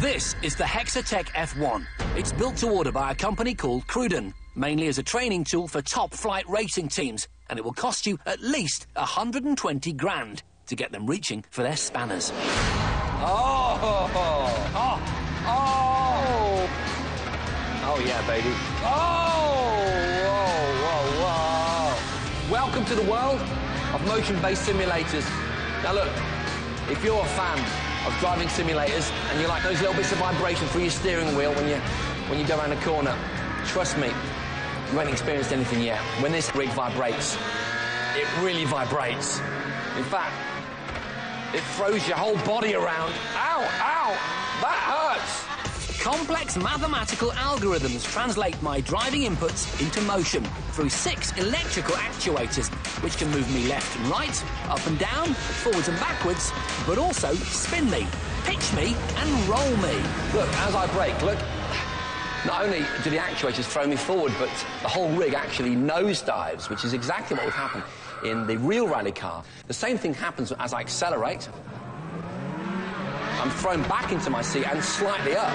This is the Hexatech F1. It's built to order by a company called Cruden, mainly as a training tool for top flight racing teams, and it will cost you at least 120 grand to get them reaching for their spanners. Oh yeah, baby. Whoa. Welcome to the world of motion-based simulators. Now look, if you're a fan of driving simulators and you like those little bits of vibration through your steering wheel when you go around a corner, trust me, you ain't experienced anything yet. When this rig vibrates, it really vibrates. In fact, it throws your whole body around. Ow, that hurts. Complex mathematical algorithms translate my driving inputs into motion through 6 electrical actuators, which can move me left and right, up and down, forwards and backwards, but also spin me, pitch me and roll me. Look, as I brake, look, not only do the actuators throw me forward, but the whole rig actually nosedives, which is exactly what would happen in the real rally car. The same thing happens as I accelerate. I'm thrown back into my seat and slightly up.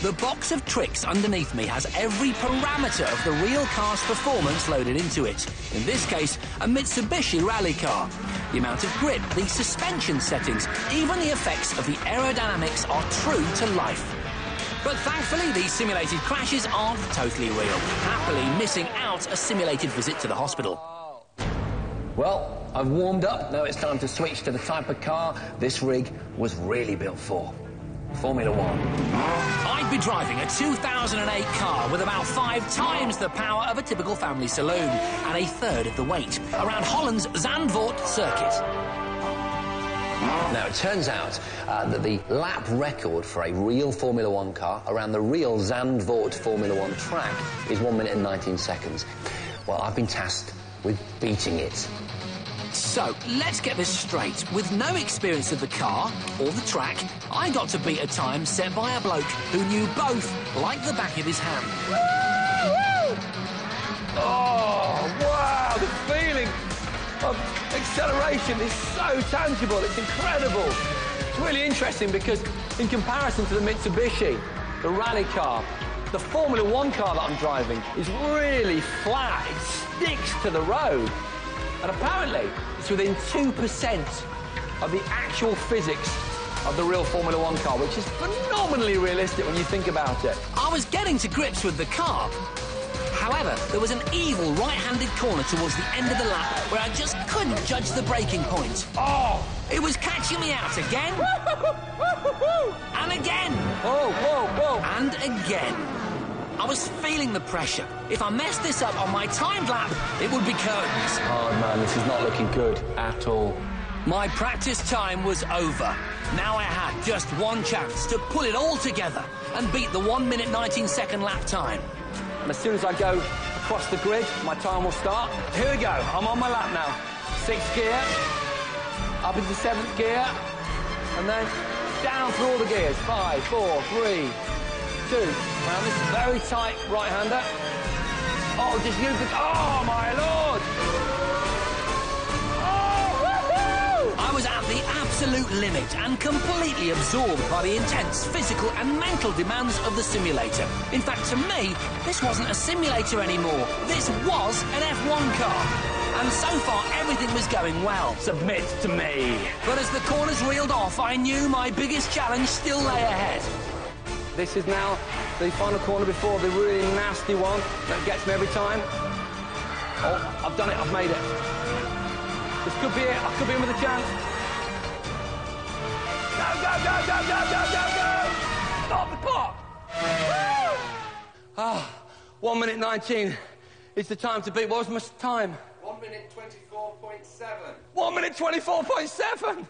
The box of tricks underneath me has every parameter of the real car's performance loaded into it. In this case, a Mitsubishi rally car. The amount of grip, the suspension settings, even the effects of the aerodynamics are true to life. But thankfully, these simulated crashes aren't totally real, happily missing out a simulated visit to the hospital. Well, I've warmed up. Now it's time to switch to the type of car this rig was really built for. Formula 1. I'd be driving a 2008 car with about 5 times the power of a typical family saloon and a third of the weight around Holland's Zandvoort circuit. Now, it turns out that the lap record for a real Formula 1 car around the real Zandvoort Formula 1 track is 1 minute and 19 seconds. Well, I've been tasked with beating it. So, let's get this straight. With no experience of the car or the track, I got to beat a time set by a bloke who knew both like the back of his hand. Woo! Oh, wow, the feeling of acceleration is so tangible, it's incredible. It's really interesting because in comparison to the Mitsubishi, the rally car, the Formula 1 car that I'm driving is really flat, it sticks to the road. And apparently, it's within 2% of the actual physics of the real Formula 1 car, which is phenomenally realistic when you think about it. I was getting to grips with the car. However, there was an evil right-handed corner towards the end of the lap where I just couldn't judge the braking point. Oh! It was catching me out again. And again. Whoa. And again. I was feeling the pressure. If I messed this up on my timed lap, it would be curtains. Oh, man, this is not looking good at all. My practice time was over. Now I had just one chance to pull it all together and beat the 1 minute 19 second lap time. And as soon as I go across the grid, my time will start. Here we go. I'm on my lap now. 6th gear, up into 7th gear, and then down through all the gears. 5, 4, 3, 2. Now, this is very tight right-hander. Oh, just use it. Oh, my Lord! Oh, woohoo! I was at the absolute limit and completely absorbed by the intense physical and mental demands of the simulator. In fact, to me, this wasn't a simulator anymore. This was an F1 car. And so far, everything was going well. Submit to me. But as the corners reeled off, I knew my biggest challenge still lay ahead. This is now the final corner before the really nasty one that gets me every time. Oh, I've done it, I've made it. This could be it, I could be in with a chance. Go! Stop the clock! Ah, 1 minute 19. It's the time to beat. What was my time? 1 minute 24.7. 1 minute 24.7!